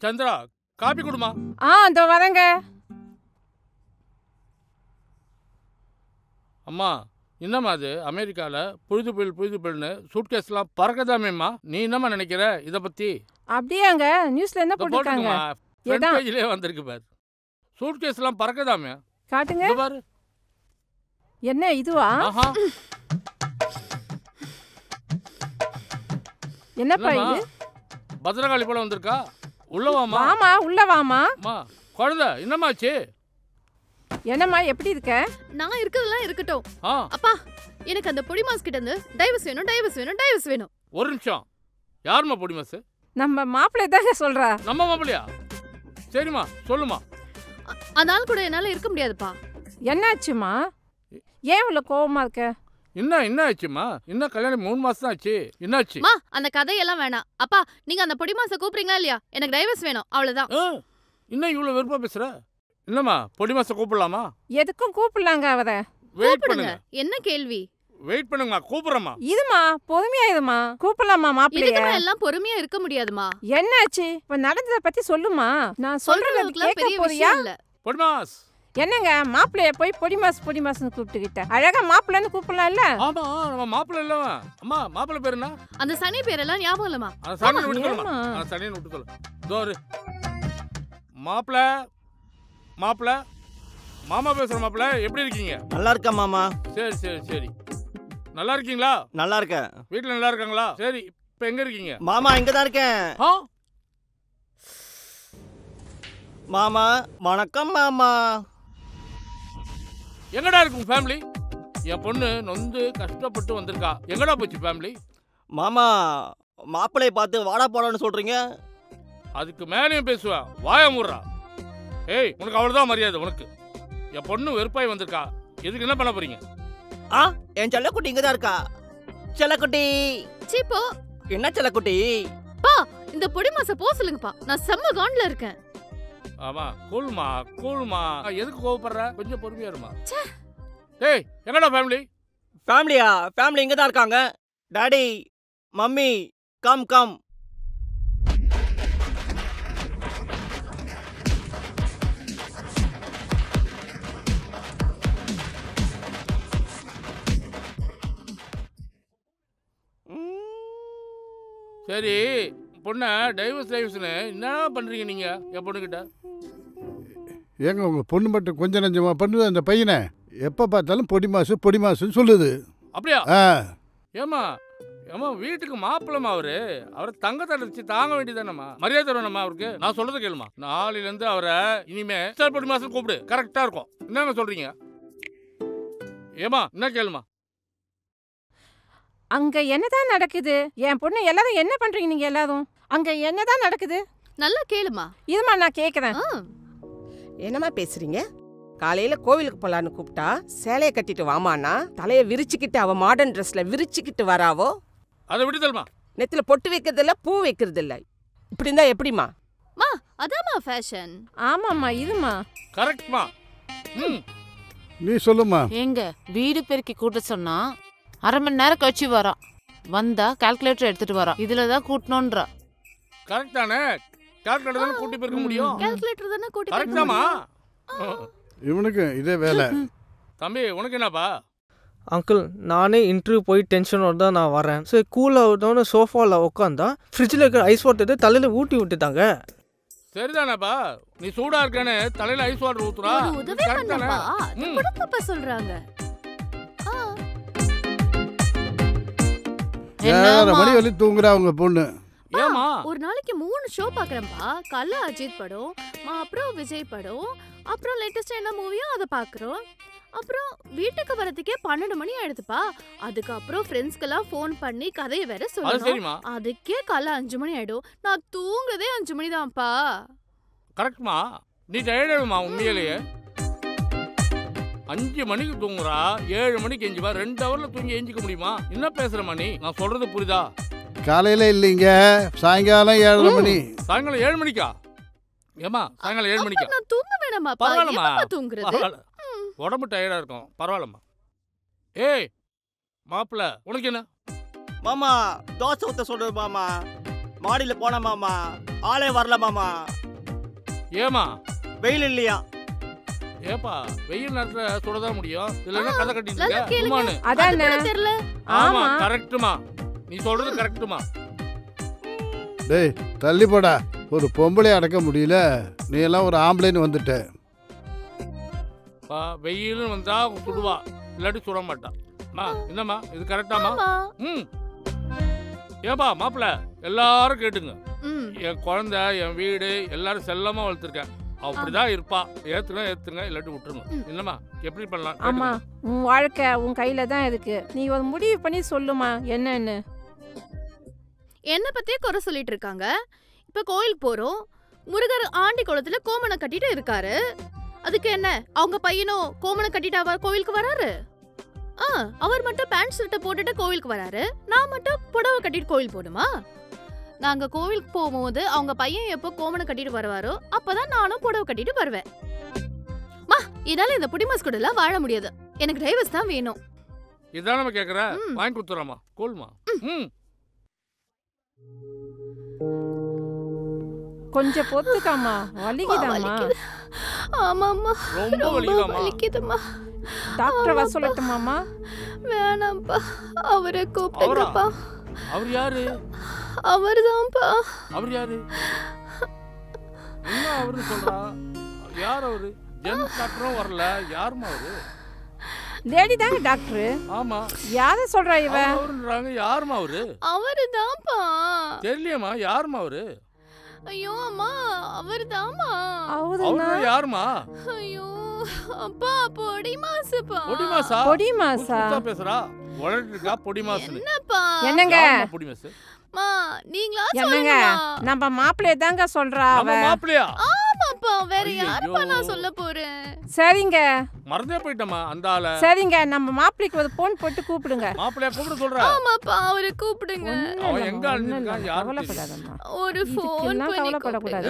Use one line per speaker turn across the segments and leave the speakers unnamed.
Chandra, coffee குடுமா.
இதோ வரேங்க.
அம்மா, என்னம்மா அது அமெரிக்காவில் புழுது புயல்னு சூட்கேஸ்லாம் பறக்கதாமேம்மா. நீ என்னம்மா நினைக்கிற இதை பற்றி?
அப்படியாங்க? நியூஸ்ல என்ன போட்டுருக்காங்க?
ஃப்ரண்ட் பேஜ்லயே வந்திருக்கு பாரு. சூட்கேஸ்லாம் பறக்கதாமே.
காட்டுங்க
பாரு.
என்ன இதுவா? என்னப்பா இது?
பத்ரகாளி போல வந்திருக்கா. உள்ளவாமா.
வாமா, உள்ள வாமா.
அம்மா, குழந்தை என்னமாச்சு?
என்னம்மா எப்படி இருக்க?
நான் இருக்கிறதெல்லாம் இருக்கட்டும். அப்பா, எனக்கு அந்த பொடி மாஸ் கிட்ட இருந்து டைவர்ஸ் வேணும்.
ஒரு நிமிஷம். யாருமா பொடி மாஸ்?
நம்ம மாப்பிள்ளை தாங்க சொல்றா.
நம்ம மாப்பிள்ளையா? சரிம்மா, சொல்லுமா.
அதனால கூட என்னால இருக்க முடியாதுப்பா.
என்னாச்சுமா? ஏன் இவ்வளவு கோவமா இருக்க?
என்ன ஆச்சுமா? இன்னும் கல்யாணம் 3 மாசம் தான் ஆச்சு. என்னாச்சு?
அந்த கதையெல்லாம் வேணாம். அப்பா, நீங்க அந்த பொடி மாச கூப்பிடுறீங்களா இல்லையா? எனக்கு டைவர்ஸ் வேணும், அவ்வளவுதான்.
இன்னும் இவ்வளவு வெறுப்பா பேசுற? என்னம்மா, பொடி மாச கூப்பிடலாமா?
எதுக்கும் கூப்பிடலாங்க அவரை.
வெயிட் பண்ணுங்க.
என்ன கேள்வி?
வெயிட் பண்ணுங்கம்மா, கூப்பிடுறேம்மா.
இதுமா, பொறுமையா இதுமா. கூப்பிடலாமா மாப்பிள்ளைய?
இதுக்கு எல்லாம் பொறுமையா இருக்க முடியாதுமா.
என்னாச்சு? இப்ப நடந்தத பத்தி சொல்லுமா. நான் சொல்றது கேட்க போறியா?
பொடி மாஸ்.
என்னங்க மாப்பிள்ளைய போய் பொடி மாஸ்னு கூப்பிட்டுக்கிட்ட? அழகா மாப்பிள்ளைன்னு கூப்பிடலாம் இல்ல?
ஆமா, நம்ம மாப்பிள்ளை இல்லவா? அம்மா, மாப்பிள்ளை பேர் என்ன?
அந்த சனி பேரெல்லாம் ஞாபகம் இல்லமா?
அந்த சனியை விட்டு சொல்லுமா. அந்த சனியை விட்டு சொல்லு. தோரு மாப்பிள்ளை மாமா பேசுற. மாப்பிள்ளை எப்படி இருக்கீங்க?
நல்லா இருக்கேன் மாமா.
சரி. நல்லா இருக்கீங்களா?
நல்லா இருக்கேன்.
வீட்டுல நல்லா இருக்காங்களா? சரி, இப்ப எங்க இருக்கீங்க?
மாமா, இங்கதான் இருக்கேன். மாமா, வணக்கம் மாமா.
எங்கடா இருக்கும் ஃபேமிலி? என் பொண்ணு நொந்து கஷ்டப்பட்டு வந்திருக்கா. எங்கடா போச்சு ஃபேமிலி?
மாமா, மாப்பிள்ளையை பார்த்து வாடா போடான்னு சொல்றீங்க.
அதுக்கு மேலேயும் பேசுவேன். வாய மூடுறா. ஏய், உனக்கு அவ்வளவுதான் மரியாதை. உனக்கு என் பொண்ணு வெறுப்பாய் வந்திருக்கா. எதுக்கு என்ன பண்ண போறீங்க?
என் செல்லக்குட்டி இங்கதான் இருக்கா. செல்லக்குட்டி.
சீப்போ.
என்ன செல்லக்குட்டி?
பா, இந்த பொடி மாச போ சொல்லுங்கப்பா. நான் செம்ம காண்ட்ல இருக்கேன்.
ஆமா, கூல்மா. எதுக்கு கோவப்படுற? கொஞ்சம் பொறுமையா இருமா. ஏய், எங்கடா ஃபேமிலி?
ஃபேமிலி இங்கதான் இருக்காங்க. Daddy, mummy, come.
சரி, பொண்ணை டைவர்ஸ்னு என்ன பண்றீங்க நீங்க என் பொண்ணுகிட்ட?
ஏங்க உங்க பொண்ணு மட்டும் கொஞ்சம் நஞ்சமா பண்ணுது. அந்த பையனை எப்ப பார்த்தாலும் பொடி மாசுன்னு சொல்லுது.
அப்படியா? ஏமா வீட்டுக்கு மாப்பிள்ளமா அவரை தங்கத்தை வச்சு தாங்க வேண்டியதானம்மா. மரியாதை தரணும்மா அவருக்கு. நான் சொல்றது கேளுமா. நாளையில இருந்து அவரை இனிமே பொடி மாசம் கூப்பிடு. கரெக்டா இருக்கும். என்னங்க சொல்றீங்க? ஏமா, என்ன கேளுமா.
அங்க என்னதான் நடக்குது? என் பொண்ணு எல்லாரும் என்ன பண்றீங்க நீங்க எல்லாரும்? அங்க என்னதான் நடக்குது?
நல்லா கேளுமா.
இதுமா நான் கேக்குறேன்.
என்னமா பேசுறீங்க? காலையில கோவிலுக்கு போலான்னு கூப்பிட்டா சேலைய கட்டிட்டு வாமானா தலைய விரிச்சுக்கிட்டு அவ மாடர்ன் ட்ரெஸ்ல விரிச்சுக்கிட்டு வராவோ.
அதை விடுதல்மா.
நெத்தில பொட்டு வைக்கிறது இல்ல, பூ வைக்கிறது இல்ல. இப்படி இருந்தா எப்படிமா?
அதாம்மா ஃபேஷன்.
ஆமாம்மா, இதுமா
கரெக்ட்மா.
நீ சொல்லுமா.
எங்க வீடு பெருக்கி கூட்ட சொன்னா அரை மணி நேரம் கழிச்சு வரான். வந்தா கால்குலேட்டர் எடுத்துட்டு வரான். இதுலதான் கூட்டணும்ன்றா.
கரெக்ட் தானே? கால்குலேட்டர் தானே கூட்டி போயிருக்க முடியும்.
கால்குலேட்டர் தானே கூட்டி.
கரெக்டாமா?
இவனுக்கு இதே வேலை.
தம்பி, உனக்கு என்னப்பா?
அங்கிள், நானே இன்டர்வியூ போய் டென்ஷனோட தான் நான் வரேன். சரி, கூலாக சோஃபாவில் உட்காந்தா ஃப்ரிட்ஜில் இருக்கிற ஐஸ் வாட்டர் தலையில் ஊட்டி விட்டுட்டாங்க.
சரிதானப்பா? நீ சூடா இருக்கேன்னு தலையில ஐஸ் வாட்டர் ஊத்துறா.
உதவி பண்ணப்பா. குடுப்பப்பா சொல்றாங்க.
7:30 மணி வரை தூங்குறா உங்க பொண்ணு.
ஒரு நாளைக்கு 3 ஷோ பாக்குறேன்பா. காலைல அஜித் படம், அப்புறம் விஜய் படம், அப்புறம் லேட்டஸ்டா என்ன மூவியோ அதை பாக்குறோம். அப்புறம் வீட்டுக்கு வரதுக்கே 12 மணி ஆயிடுதுப்பா. அதுக்கப்புறம் ஃப்ரெண்ட்ஸ்க்கெல்லாம் ஃபோன் பண்ணி கதையை வேற சொல்லணும். அதுக்கே காலைல 5 மணி ஆயிடும். நான் தூங்குறதே 5 மணி தான்ப்பா.
கரெக்ட்மா. நீ டயர்டாகுமா உண்மையிலேயே? 5 மணிக்கு தூங்குறா, 7 மணிக்கு எஞ்சிவா. 2 ஹவர்ல தூங்கி எஞ்சிக்க முடியுமா? என்ன பேசுறமா நீ? நான் சொல்றது புரியுதா?
காலையில இல்லைங்க, சாயங்காலம் 7:30 மணி.
சாயங்காலம் 7 மணிக்கா? ஏமா, சாயங்காலம் 7 மணிக்கா?
நான் தூங்க வேணாமாப்பா. எப்ப தூங்குறது?
உடம்பு டயர்டா இருக்கும். பரவாயில்லம்மா. ஏய், மாப்பிள்ள உனக்கு என்ன?
மாமா தோசை ஊத்த சொல்றது மாமா. மாடியில போன மாமா, ஆளே வரல மாமா.
ஏமா
வெயில் இல்லையா?
ஏப்பா வெயில் நேரத்துல சுடதான் முடியும். இல்லன்னா கதை கட்டிட்டு
நல்லா
இருக்க.
கேளுங்க.
உமானு.
அதான்
தெரியல.
ஆமா
ஆமா.
கரெக்ட்டுமா. நீ சொல்றது கரெக்ட்டுமா.
டேய் தள்ளி போடா. ஒரு பொம்பளை அடக்க முடியல, நீ எல்லாம் ஒரு ஆம்பளைன்னு வந்துட்ட.
வெயிலும் வந்தா சுடுவா, இல்லாட்டி சுட மாட்டா. என்னம்மா இது கரெக்டாமா? ஏப்பா மாப்பிள்ள எல்லாரும் கேட்டுங்க. என் குழந்தை, என் வீடு எல்லாரும் செல்லமா வளர்த்துருக்கேன். அப்படிதான் இருப்பா. ஏத்துங்க இல்லாட்டி விட்டுருங்க. என்னம்மா எப்படி பண்ணலாம்?
ஆமா, உன் வாழ்க்கை உன் கையில தான் இருக்கு. நீ ஒரு முடிவு பண்ணி சொல்லுமா என்னன்னு.
என்ன பத்தியே குறை சொல்லிட்டு இருக்காங்க. இப்ப கோயிலுக்கு போறோம். முருகர் ஆண்டி குளத்துல கோமணம் கட்டிட்டு இருக்காரு. அதுக்கு என்ன, அவங்க பையனும் கோமணம் கட்டிட்டு அவர் கோயிலுக்கு வராரு. அவர் மட்டும் பேண்ட் ஷர்ட்டை போட்டுட்டு கோவிலுக்கு வராரு. நான் மட்டும் புடவை கட்டிட்டு கோவில் போடுமா? நாங்க கோவிலுக்கு போகும்போது அவங்க பையன் எப்போ கோமணம் கட்டிட்டு வருவாரோ அப்பதான் நானும் புடவை கட்டிட்டு வருவேன். மா, என்னால இந்த புடிமாஸ் கூட எல்லாம் வாழ முடியாது. எனக்கு டிரைவர்ஸ் தான் வேணும்.
இதான் நம்ம கேக்குற. வாங்கி கொடுத்துறோமா? கோல்மா.
கொஞ்சம் பொத்துக்காமா, வலிக்குதாமா?
ஆமாம்மா,
ரொம்ப
வலிக்குதுமா.
டாக்டர் வர சொல்லட்டுமாமா?
வேணாம்ப்பா, அவரை கூப்பிடுங்கப்பா.
அவர் யாரு?
அவர்தான்ப்பா.
அவர் யாரு? என்ன அவரு சொல்றா? யார் அவரு? ஜென்ஸ் டாக்டரும் வரல. யாருமா அவரு?
லேடி தாங்க டாக்டர்.
ஆமா.
யார சொல்றா இவ?
அவருன்றாங்க. யாருமா அவரு?
அவர்தான்ப்பா.
தெரியலையேம்மா. யாருமா அவரு?
ஐயோ அம்மா, அவர்தாம்மா.
அவரு யாருமா?
ஐயோ அப்பா, பொடிமாசுப்பா.
பொடிமாசா?
பொடிமாசா
பேசுறா. வளர்ந்துருக்கா பொடிமாசு.
என்னப்பா?
என்னங்க
பொடிமாசு?
மா, நீங்களா
என்னங்க?
சொல்லுங்க.
நம்ம மாப்பிள்ளைய தாங்க சொல்றா அவ.
நம்ம மாப்பிளையா?
ஆமாப்பா, வேற யாருப்பா நான் சொல்ல போறேன்?
சரிங்க,
மறந்தே போயிட்டமா அந்த ஆள.
சரிங்க, நம்ம மாப்பிளைக்கு ஒரு போன் போட்டு கூப்பிடுங்க.
மாப்பிளைய கூப்பிட சொல்றா.
ஆமாப்பா, அவரை கூப்பிடுங்க.
அவன் எங்க அழுதுருக்கான்? யாரு?
கவலைப்படாதம்மா.
ஒரு ஃபோன் பண்ணி
கவலைப்படக்கூடாது.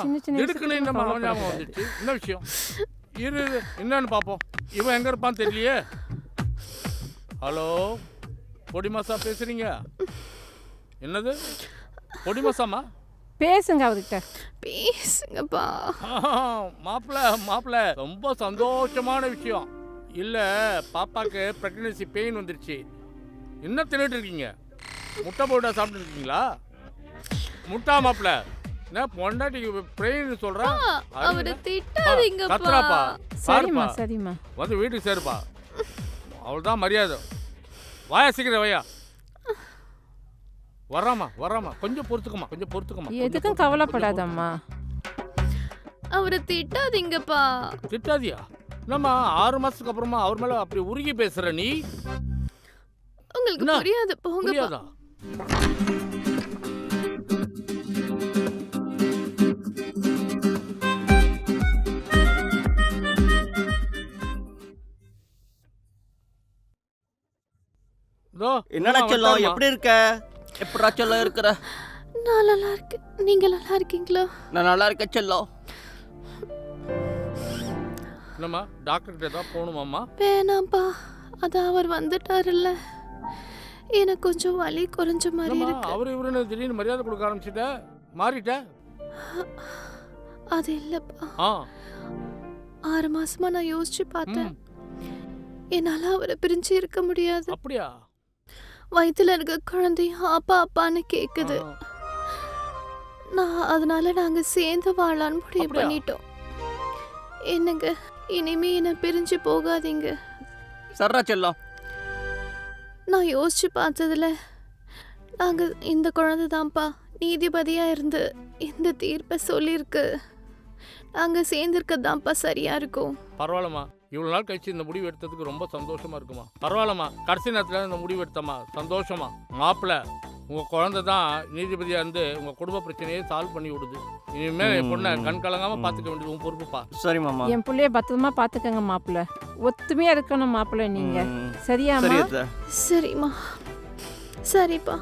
சின்ன சின்ன
எடுக்கணும். இந்த ஞாபகம் வந்துச்சு. என்ன விஷயம்? இரு என்னன்னு பாப்போம். இவன் எங்க இருப்பான்னு தெரியலையே. ஹலோ, பொடிமாசா பேசுறீங்க? என்னது பொடிமாசாமா?
பேசுங்க அவர்கிட்ட.
பேசுங்கப்பா.
மாப்பிள்ள ரொம்ப சந்தோஷமான விஷயம். இல்ல, பாப்பாக்கு பிரெக்னன்சி பெயின் வந்துருச்சு. என்ன தின்னுட்டு இருக்கீங்க? முட்டை போட்டா சாப்பிட்டு இருக்கீங்களா? முட்டா மாப்பிள்ள என்ன பொண்டாட்டி பெயின் சொல்றா?
அவரை திட்டாதீங்கப்பா.
கத்துறாப்பா.
சரிம்மா சரிம்மா,
வந்து வீட்டுக்கு சேருப்பா. அவள்தான் மரியாதை. வாயா சீக்கிரம் வாயா. வராமா கொஞ்சம் பொறுத்துக்கமா.
எதுக்கும் கவலைப்படாதம்மா.
அவரை திட்டாதீங்கப்பா.
திட்டாதியா? நம்ம 6 மாசத்துக்கு அப்புறமா அவர் மேல அப்படி உருகி பேசுற நீ?
உங்களுக்கு புரியாது, போங்கப்பா.
என்னடா செல்லம், எப்படி இருக்க? எப்படா செல்லம் இருக்கிற?
நான் நல்லா இருக்கேன். நீங்க நல்லா இருக்கீங்களா?
நான் நல்லா இருக்கேன் செல்லம்.
என்னம்மா டாக்டர் கிட்ட தான் போகணுமாம்மா?
வேணாம்ப்பா, அதான் அவர் வந்துட்டாருல்ல, எனக்கு கொஞ்சம் வலி குறைஞ்ச மாதிரி இருக்கு.
அவர் இவருன்னு திடீர்னு மரியாதை கொடுக்க ஆரம்பிச்சுட்ட, மாறிட்ட?
அது இல்லப்பா, 6 மாசமா நான் யோசிச்சு பார்த்தேன். என்னால அவரை பிரிஞ்சு இருக்க முடியாது.
அப்படியா?
வயித்துல இருக்க குழந்தை அப்பா அப்பான்னு கேக்குது. அதனால நாங்க சேர்ந்து வாழலான்னு முடிவு பண்ணிட்டோம். என்னங்க, இனிமே என்ன பிரிஞ்சு போகாதீங்க.
சர்ரா செல்லம்.
நான் யோசிச்சு பார்த்ததுல நாங்க இந்த குழந்தை தான்ப்பா நீதிபதியா இருந்து இந்த தீர்ப்பை சொல்லியிருக்கு. நாங்க சேர்ந்திருக்கதான்ப்பா சரியா இருக்கும்.
பரவாயில்லம்மா, இவ்வளவு நாள் கழிச்சு இந்த முடிவு எடுத்ததுக்கு ரொம்ப சந்தோஷமா இருக்குமா. பரவாயில்லம்மா, கடைசி நேரத்துல இந்த முடிவு எடுத்தம்மா, சந்தோஷமா. மாப்பிள்ள, உங்க குழந்தை தான் நீதிபதியா இருந்து உங்க குடும்ப பிரச்சனையை சால்வ் பண்ணி விடுது. இனிமே என் பொண்ணை கண் கலங்காம பாத்துக்க வேண்டியது உன் பொறுப்புப்பா.
சரி மாமா.
என் பிள்ளைய பத்திரமா பாத்துக்கங்க மாப்பிள்ள. ஒத்துமையா இருக்கணும் மாப்பிள்ள நீங்க. சரியாமா?
சரிம்மா, சரிப்பா.